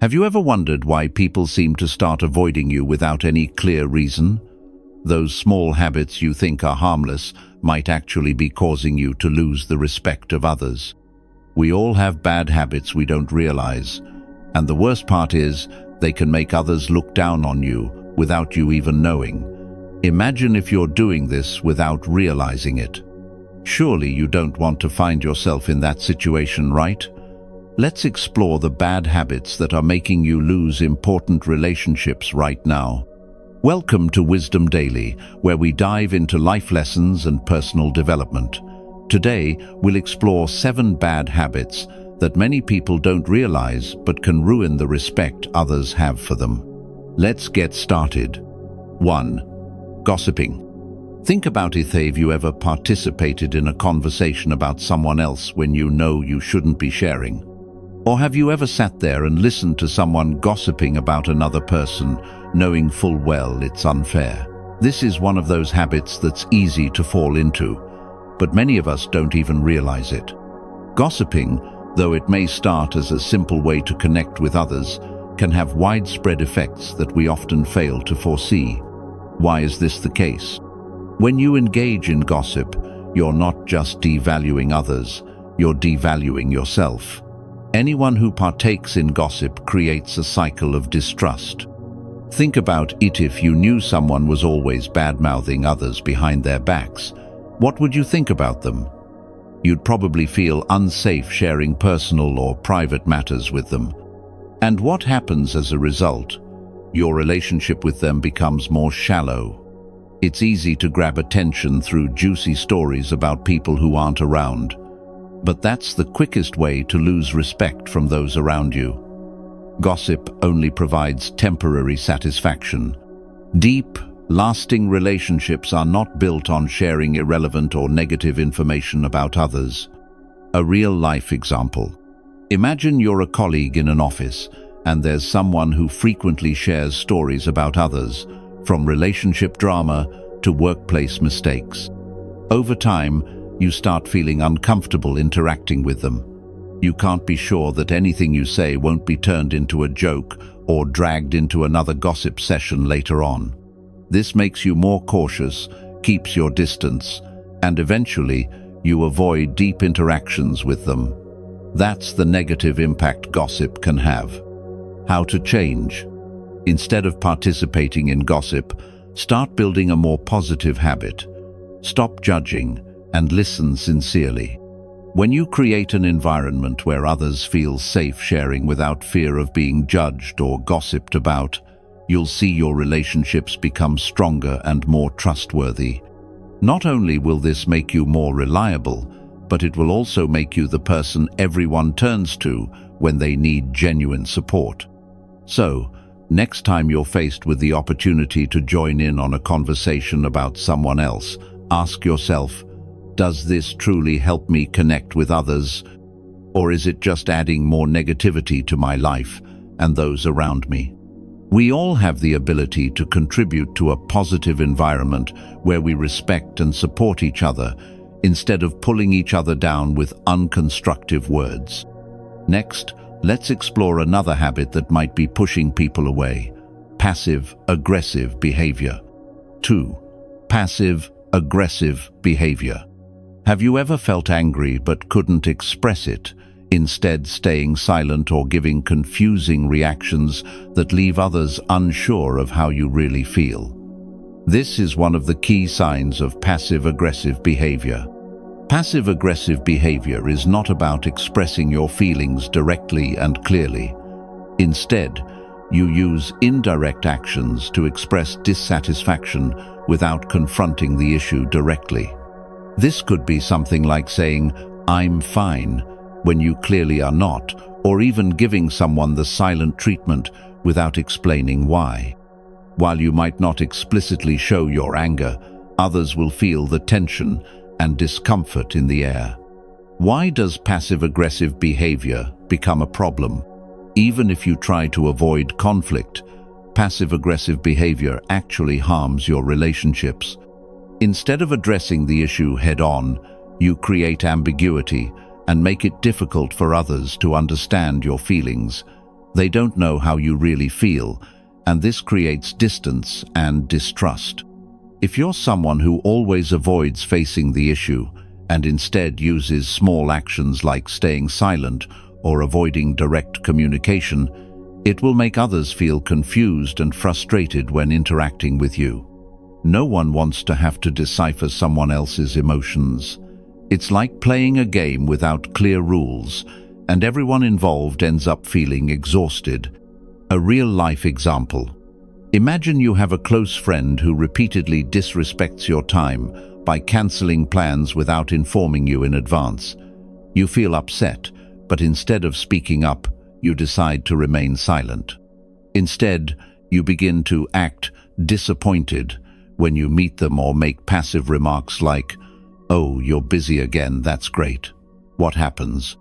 Have you ever wondered why people seem to start avoiding you without any clear reason? Those small habits you think are harmless might actually be causing you to lose the respect of others. We all have bad habits we don't realize, and the worst part is they can make others look down on you without you even knowing. Imagine if you're doing this without realizing it. Surely you don't want to find yourself in that situation, right? Let's explore the bad habits that are making you lose important relationships right now. Welcome to Wisdom Daily, where we dive into life lessons and personal development. Today, we'll explore 7 bad habits that many people don't realize but can ruin the respect others have for them. Let's get started. 1. Gossiping. Think about it. Have you ever participated in a conversation about someone else when you know you shouldn't be sharing? Or have you ever sat there and listened to someone gossiping about another person, knowing full well it's unfair? This is one of those habits that's easy to fall into, but many of us don't even realize it. Gossiping, though it may start as a simple way to connect with others, can have widespread effects that we often fail to foresee. Why is this the case? When you engage in gossip, you're not just devaluing others, you're devaluing yourself. Anyone who partakes in gossip creates a cycle of distrust. Think about it. If you knew someone was always bad-mouthing others behind their backs, what would you think about them? You'd probably feel unsafe sharing personal or private matters with them. And what happens as a result? Your relationship with them becomes more shallow. It's easy to grab attention through juicy stories about people who aren't around. But that's the quickest way to lose respect from those around you. Gossip only provides temporary satisfaction. Deep, lasting relationships are not built on sharing irrelevant or negative information about others. A real-life example. Imagine you're a colleague in an office, and there's someone who frequently shares stories about others, from relationship drama to workplace mistakes. Over time, you start feeling uncomfortable interacting with them. You can't be sure that anything you say won't be turned into a joke or dragged into another gossip session later on. This makes you more cautious, keeps your distance, and eventually you avoid deep interactions with them. That's the negative impact gossip can have. How to change? Instead of participating in gossip, start building a more positive habit. Stop judging and listen sincerely. When you create an environment where others feel safe sharing without fear of being judged or gossiped about, you'll see your relationships become stronger and more trustworthy. Not only will this make you more reliable, but it will also make you the person everyone turns to when they need genuine support. So, next time you're faced with the opportunity to join in on a conversation about someone else, ask yourself, does this truly help me connect with others? Or is it just adding more negativity to my life and those around me? We all have the ability to contribute to a positive environment where we respect and support each other instead of pulling each other down with unconstructive words. Next, let's explore another habit that might be pushing people away: passive-aggressive behavior. 2. Passive-aggressive behavior. Have you ever felt angry but couldn't express it, instead staying silent or giving confusing reactions that leave others unsure of how you really feel? This is one of the key signs of passive-aggressive behavior. Passive-aggressive behavior is not about expressing your feelings directly and clearly. Instead, you use indirect actions to express dissatisfaction without confronting the issue directly. This could be something like saying, "I'm fine," when you clearly are not, or even giving someone the silent treatment without explaining why. While you might not explicitly show your anger, others will feel the tension and discomfort in the air. Why does passive-aggressive behavior become a problem? Even if you try to avoid conflict, passive-aggressive behavior actually harms your relationships. Instead of addressing the issue head-on, you create ambiguity and make it difficult for others to understand your feelings. They don't know how you really feel, and this creates distance and distrust. If you're someone who always avoids facing the issue and instead uses small actions like staying silent or avoiding direct communication, it will make others feel confused and frustrated when interacting with you. No one wants to have to decipher someone else's emotions. It's like playing a game without clear rules, and everyone involved ends up feeling exhausted. A real-life example. Imagine you have a close friend who repeatedly disrespects your time by canceling plans without informing you in advance. You feel upset, but instead of speaking up, you decide to remain silent. Instead, you begin to act disappointed when you meet them or make passive remarks like, "Oh, you're busy again, that's great." What happens?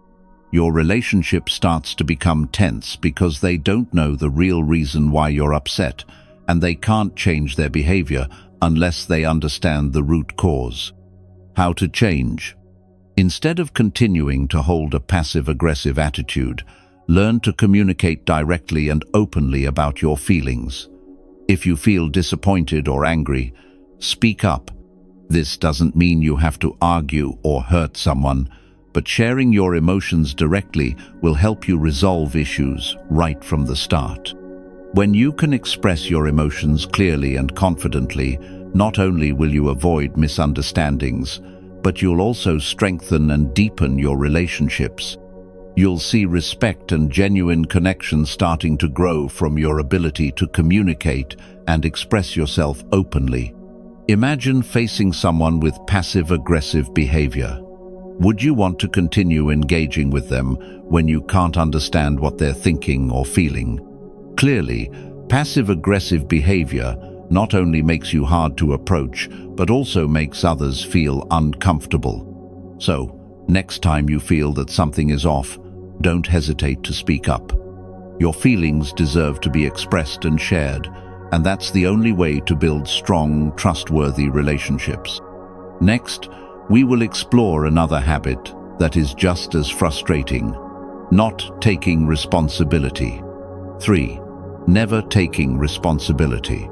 Your relationship starts to become tense because they don't know the real reason why you're upset, and they can't change their behavior unless they understand the root cause. How to change? Instead of continuing to hold a passive-aggressive attitude, learn to communicate directly and openly about your feelings. If you feel disappointed or angry, speak up. This doesn't mean you have to argue or hurt someone, but sharing your emotions directly will help you resolve issues right from the start. When you can express your emotions clearly and confidently, not only will you avoid misunderstandings, but you'll also strengthen and deepen your relationships. You'll see respect and genuine connection starting to grow from your ability to communicate and express yourself openly. Imagine facing someone with passive-aggressive behavior. Would you want to continue engaging with them when you can't understand what they're thinking or feeling? Clearly, passive-aggressive behavior not only makes you hard to approach, but also makes others feel uncomfortable. So, next time you feel that something is off, don't hesitate to speak up. Your feelings deserve to be expressed and shared, and that's the only way to build strong, trustworthy relationships. Next, we will explore another habit that is just as frustrating: not taking responsibility. 3. Never taking responsibility.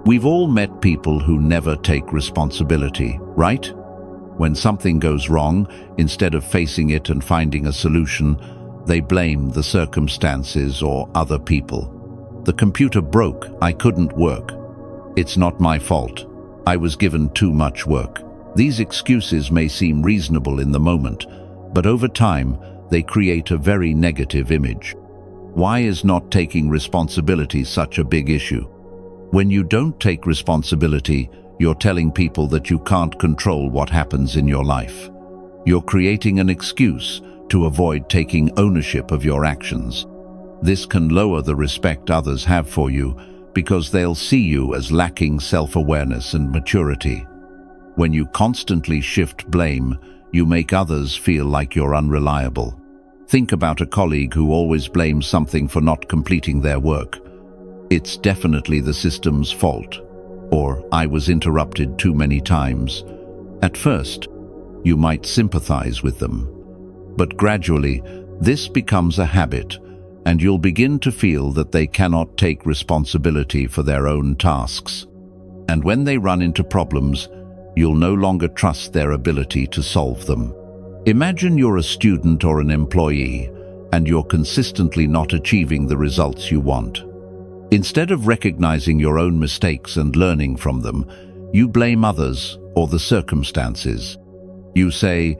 We've all met people who never take responsibility, right? When something goes wrong, instead of facing it and finding a solution, they blame the circumstances or other people. The computer broke, I couldn't work. It's not my fault. I was given too much work. These excuses may seem reasonable in the moment, but over time, they create a very negative image. Why is not taking responsibility such a big issue? When you don't take responsibility, you're telling people that you can't control what happens in your life. You're creating an excuse to avoid taking ownership of your actions. This can lower the respect others have for you because they'll see you as lacking self-awareness and maturity. When you constantly shift blame, you make others feel like you're unreliable. Think about a colleague who always blames something for not completing their work. It's definitely the system's fault, or I was interrupted too many times. At first, you might sympathize with them, but gradually, this becomes a habit, and you'll begin to feel that they cannot take responsibility for their own tasks. And when they run into problems, you'll no longer trust their ability to solve them. Imagine you're a student or an employee, and you're consistently not achieving the results you want. Instead of recognizing your own mistakes and learning from them, you blame others or the circumstances. You say,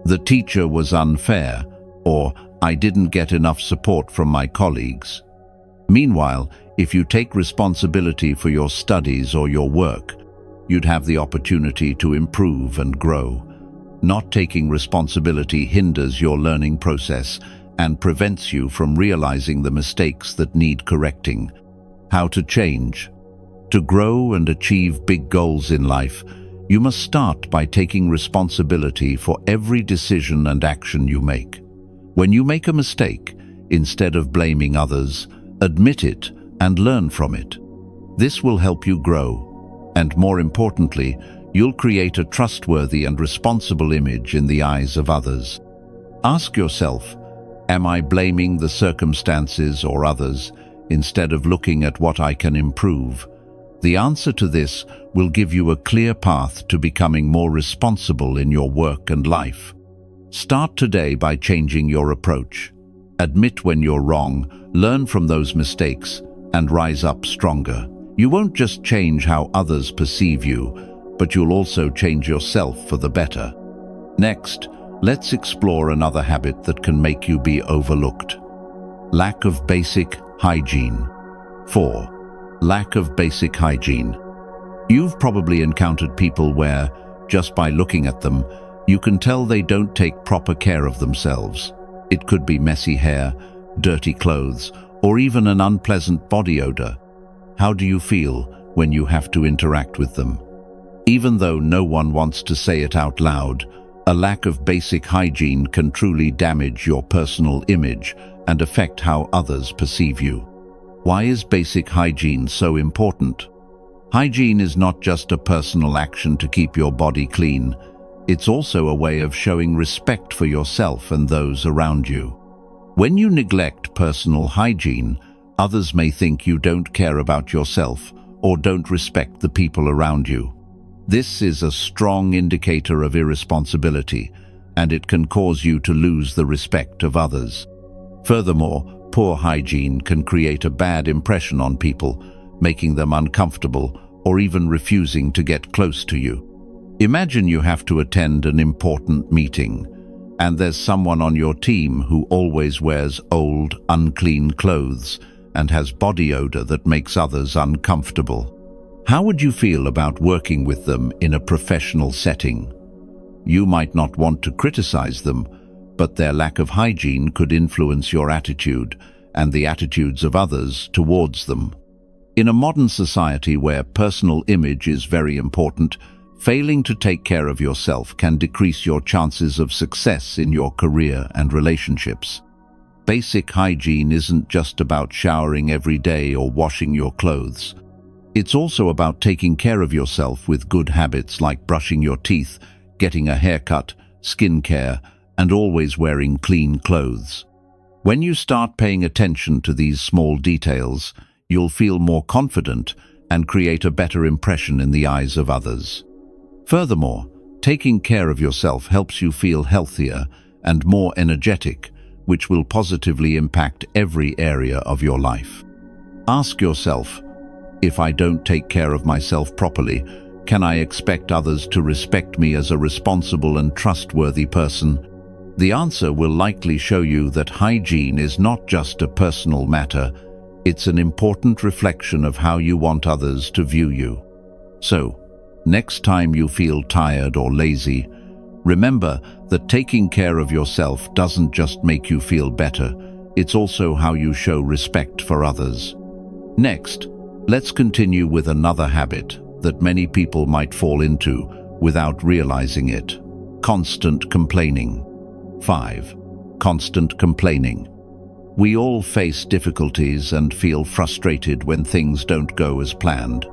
"The teacher was unfair," or "I didn't get enough support from my colleagues." Meanwhile, if you take responsibility for your studies or your work, you'd have the opportunity to improve and grow. Not taking responsibility hinders your learning process and prevents you from realizing the mistakes that need correcting. How to change? To grow and achieve big goals in life, you must start by taking responsibility for every decision and action you make. When you make a mistake, instead of blaming others, admit it and learn from it. This will help you grow, and more importantly, you'll create a trustworthy and responsible image in the eyes of others. Ask yourself, Am I blaming the circumstances or others instead of looking at what I can improve? The answer to this will give you a clear path to becoming more responsible in your work and life. Start today by changing your approach. Admit when you're wrong, learn from those mistakes, and rise up stronger. You won't just change how others perceive you, but you'll also change yourself for the better. Next, let's explore another habit that can make you be overlooked. Lack of basic hygiene. 4. Lack of basic hygiene. You've probably encountered people where, just by looking at them, you can tell they don't take proper care of themselves. It could be messy hair, dirty clothes, or even an unpleasant body odor. How do you feel when you have to interact with them? Even though no one wants to say it out loud, a lack of basic hygiene can truly damage your personal image and affect how others perceive you. Why is basic hygiene so important? Hygiene is not just a personal action to keep your body clean. It's also a way of showing respect for yourself and those around you. When you neglect personal hygiene, others may think you don't care about yourself or don't respect the people around you. This is a strong indicator of irresponsibility, and it can cause you to lose the respect of others. Furthermore, poor hygiene can create a bad impression on people, making them uncomfortable or even refusing to get close to you. Imagine you have to attend an important meeting, and there's someone on your team who always wears old, unclean clothes and has body odor that makes others uncomfortable. How would you feel about working with them in a professional setting? You might not want to criticize them, but their lack of hygiene could influence your attitude and the attitudes of others towards them. In a modern society where personal image is very important, failing to take care of yourself can decrease your chances of success in your career and relationships. Basic hygiene isn't just about showering every day or washing your clothes. It's also about taking care of yourself with good habits like brushing your teeth, getting a haircut, skincare, and always wearing clean clothes. When you start paying attention to these small details, you'll feel more confident and create a better impression in the eyes of others. Furthermore, taking care of yourself helps you feel healthier and more energetic, which will positively impact every area of your life. Ask yourself, if I don't take care of myself properly, can I expect others to respect me as a responsible and trustworthy person? The answer will likely show you that hygiene is not just a personal matter, it's an important reflection of how you want others to view you. So, next time you feel tired or lazy, remember that taking care of yourself doesn't just make you feel better, it's also how you show respect for others. Next, let's continue with another habit that many people might fall into without realizing it: constant complaining. 5. Constant complaining. We all face difficulties and feel frustrated when things don't go as planned.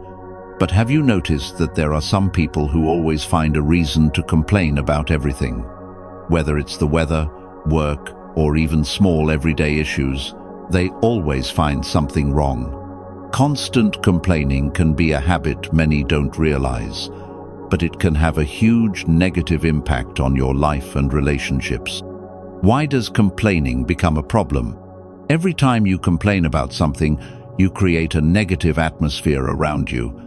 But have you noticed that there are some people who always find a reason to complain about everything? Whether it's the weather, work, or even small everyday issues, they always find something wrong. Constant complaining can be a habit many don't realize, but it can have a huge negative impact on your life and relationships. Why does complaining become a problem? Every time you complain about something, you create a negative atmosphere around you.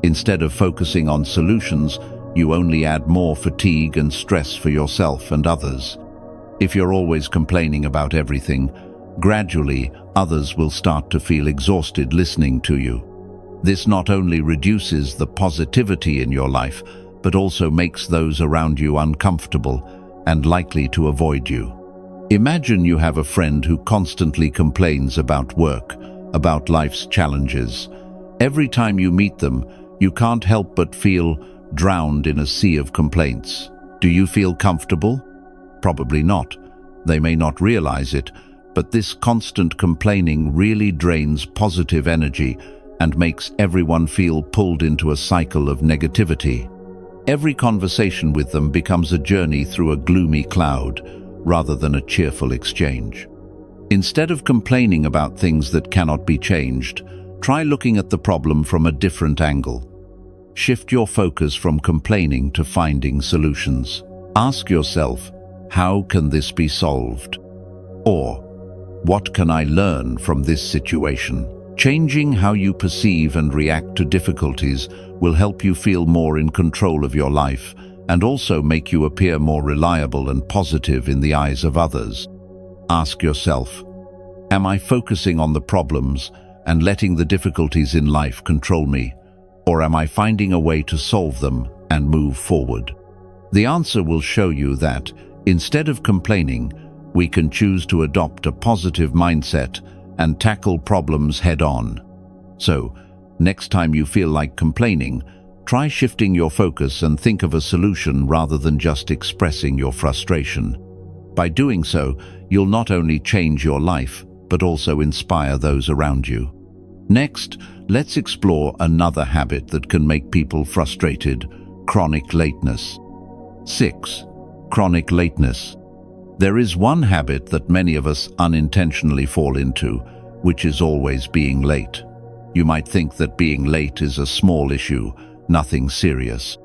Instead of focusing on solutions, you only add more fatigue and stress for yourself and others. If you're always complaining about everything, gradually others will start to feel exhausted listening to you. This not only reduces the positivity in your life, but also makes those around you uncomfortable and likely to avoid you. Imagine you have a friend who constantly complains about work, about life's challenges. Every time you meet them, you can't help but feel drowned in a sea of complaints. Do you feel comfortable? Probably not. They may not realize it, but this constant complaining really drains positive energy and makes everyone feel pulled into a cycle of negativity. Every conversation with them becomes a journey through a gloomy cloud, rather than a cheerful exchange. Instead of complaining about things that cannot be changed, try looking at the problem from a different angle. Shift your focus from complaining to finding solutions. Ask yourself, how can this be solved? Or, what can I learn from this situation? Changing how you perceive and react to difficulties will help you feel more in control of your life and also make you appear more reliable and positive in the eyes of others. Ask yourself, am I focusing on the problems and letting the difficulties in life control me? Or am I finding a way to solve them and move forward? The answer will show you that, instead of complaining, we can choose to adopt a positive mindset and tackle problems head-on. So, next time you feel like complaining, try shifting your focus and think of a solution rather than just expressing your frustration. By doing so, you'll not only change your life, but also inspire those around you. Next, let's explore another habit that can make people frustrated: chronic lateness. 6. Chronic lateness. There is one habit that many of us unintentionally fall into, which is always being late. You might think that being late is a small issue, nothing serious.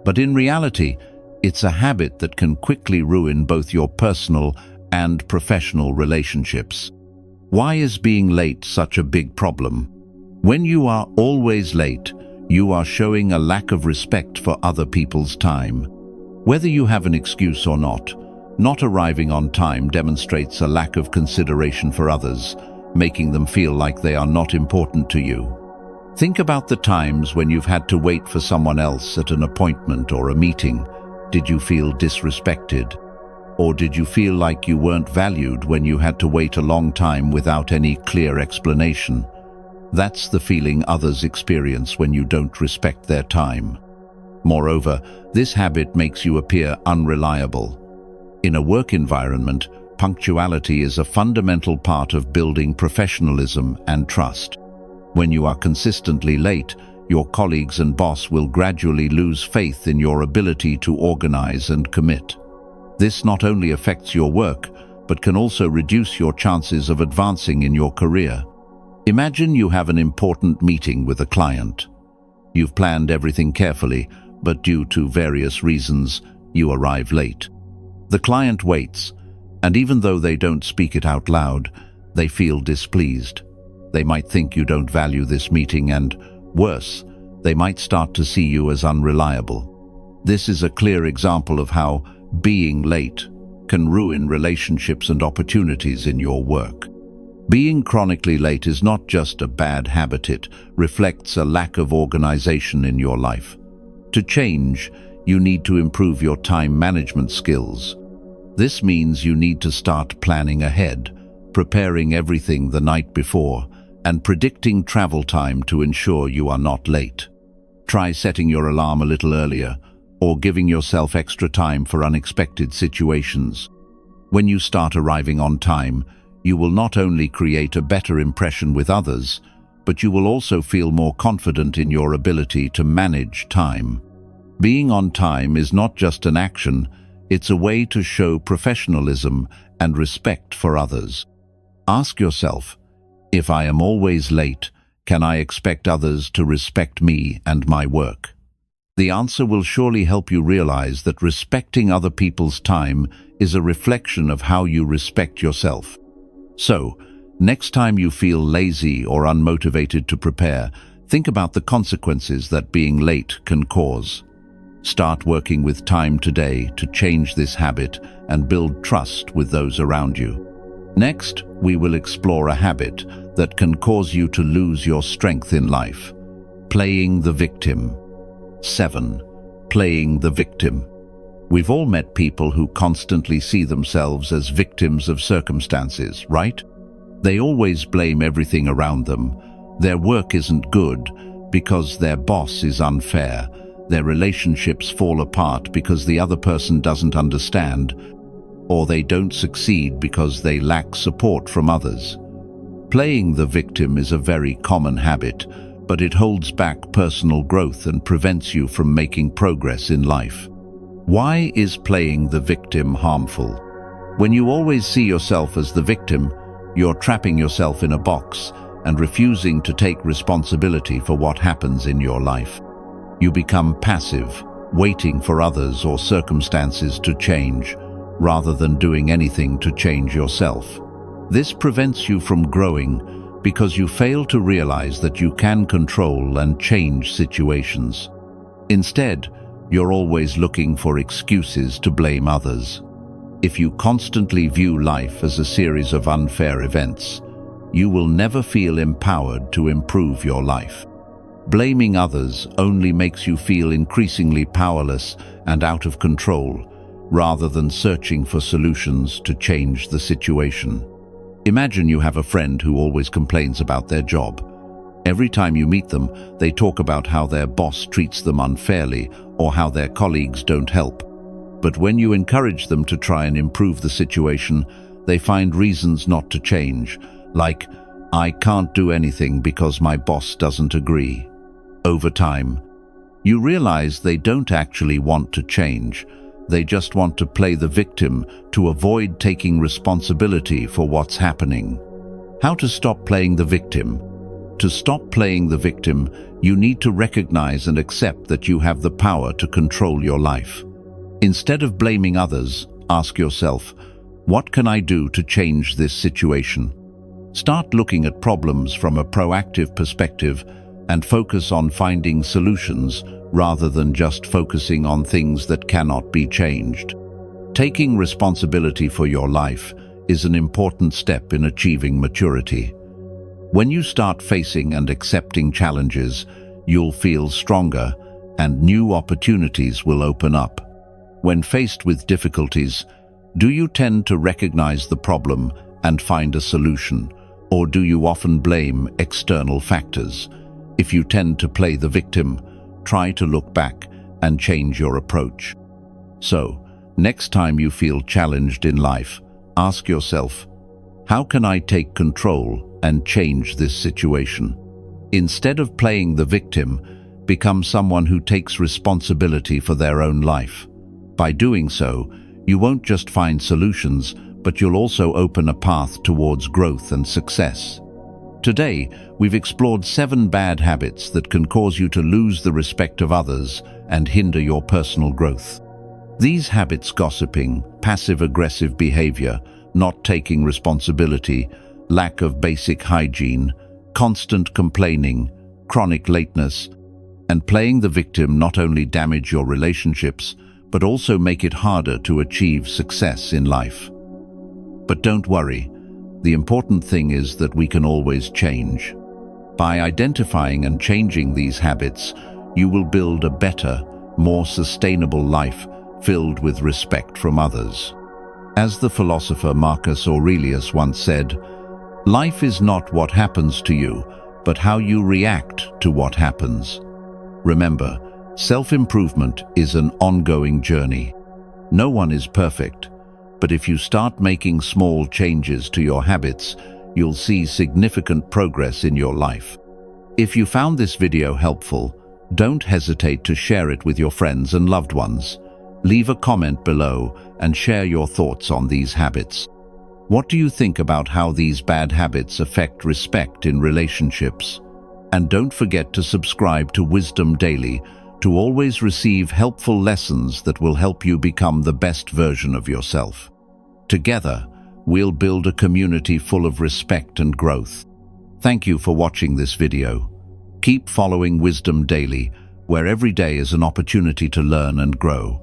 But in reality, it's a habit that can quickly ruin both your personal and professional relationships. Why is being late such a big problem? When you are always late, you are showing a lack of respect for other people's time. Whether you have an excuse or not arriving on time demonstrates a lack of consideration for others, making them feel like they are not important to you. Think about the times when you've had to wait for someone else at an appointment or a meeting. Did you feel disrespected? Or did you feel like you weren't valued when you had to wait a long time without any clear explanation? That's the feeling others experience when you don't respect their time. Moreover, this habit makes you appear unreliable. In a work environment, punctuality is a fundamental part of building professionalism and trust. When you are consistently late, your colleagues and boss will gradually lose faith in your ability to organize and commit. This not only affects your work, but can also reduce your chances of advancing in your career. Imagine you have an important meeting with a client. You've planned everything carefully, but due to various reasons, you arrive late. The client waits, and even though they don't speak it out loud, they feel displeased. They might think you don't value this meeting and, worse, they might start to see you as unreliable. This is a clear example of how being late can ruin relationships and opportunities in your work. Being chronically late is not just a bad habit, it reflects a lack of organization in your life. To change, you need to improve your time management skills. This means you need to start planning ahead, preparing everything the night before, and predicting travel time to ensure you are not late. Try setting your alarm a little earlier, or giving yourself extra time for unexpected situations. When you start arriving on time, you will not only create a better impression with others, but you will also feel more confident in your ability to manage time. Being on time is not just an action, it's a way to show professionalism and respect for others. Ask yourself, if I am always late, can I expect others to respect me and my work? The answer will surely help you realize that respecting other people's time is a reflection of how you respect yourself. So, next time you feel lazy or unmotivated to prepare, think about the consequences that being late can cause. Start working with time today to change this habit and build trust with those around you. Next, we will explore a habit that can cause you to lose your strength in life: playing the victim. 7. Playing the victim. We've all met people who constantly see themselves as victims of circumstances, right? They always blame everything around them. Their work isn't good because their boss is unfair. Their relationships fall apart because the other person doesn't understand, or they don't succeed because they lack support from others. Playing the victim is a very common habit, but it holds back personal growth and prevents you from making progress in life. Why is playing the victim harmful? When you always see yourself as the victim, You're trapping yourself in a box and refusing to take responsibility for what happens in your life. You become passive, waiting for others or circumstances to change, rather than doing anything to change yourself. This prevents you from growing because you fail to realize that you can control and change situations. Instead, you're always looking for excuses to blame others. If you constantly view life as a series of unfair events, you will never feel empowered to improve your life. Blaming others only makes you feel increasingly powerless and out of control, rather than searching for solutions to change the situation. Imagine you have a friend who always complains about their job. Every time you meet them, they talk about how their boss treats them unfairly or how their colleagues don't help. But when you encourage them to try and improve the situation, they find reasons not to change, like, "I can't do anything because my boss doesn't agree." Over time, you realize they don't actually want to change. They just want to play the victim to avoid taking responsibility for what's happening. How to stop playing the victim? To stop playing the victim, you need to recognize and accept that you have the power to control your life. Instead of blaming others, ask yourself, what can I do to change this situation? Start looking at problems from a proactive perspective and focus on finding solutions rather than just focusing on things that cannot be changed. Taking responsibility for your life is an important step in achieving maturity. When you start facing and accepting challenges, you'll feel stronger and new opportunities will open up. When faced with difficulties, do you tend to recognize the problem and find a solution, or do you often blame external factors? If you tend to play the victim, try to look back and change your approach. So, next time you feel challenged in life, ask yourself, how can I take control and change this situation? Instead of playing the victim, become someone who takes responsibility for their own life. By doing so, you won't just find solutions, but you'll also open a path towards growth and success. Today, we've explored 7 bad habits that can cause you to lose the respect of others and hinder your personal growth. These habits: gossiping, passive-aggressive behavior, not taking responsibility, lack of basic hygiene, constant complaining, chronic lateness, and playing the victim, not only damage your relationships, but also make it harder to achieve success in life. But don't worry. The important thing is that we can always change. By identifying and changing these habits, you will build a better, more sustainable life filled with respect from others. As the philosopher Marcus Aurelius once said, "Life is not what happens to you, but how you react to what happens." Remember, self-improvement is an ongoing journey. No one is perfect. But if you start making small changes to your habits, you'll see significant progress in your life. If you found this video helpful, don't hesitate to share it with your friends and loved ones. Leave a comment below and share your thoughts on these habits. What do you think about how these bad habits affect respect in relationships? And don't forget to subscribe to Wisdom Daily to always receive helpful lessons that will help you become the best version of yourself. Together, we'll build a community full of respect and growth. Thank you for watching this video. Keep following Wisdom Daily, where every day is an opportunity to learn and grow.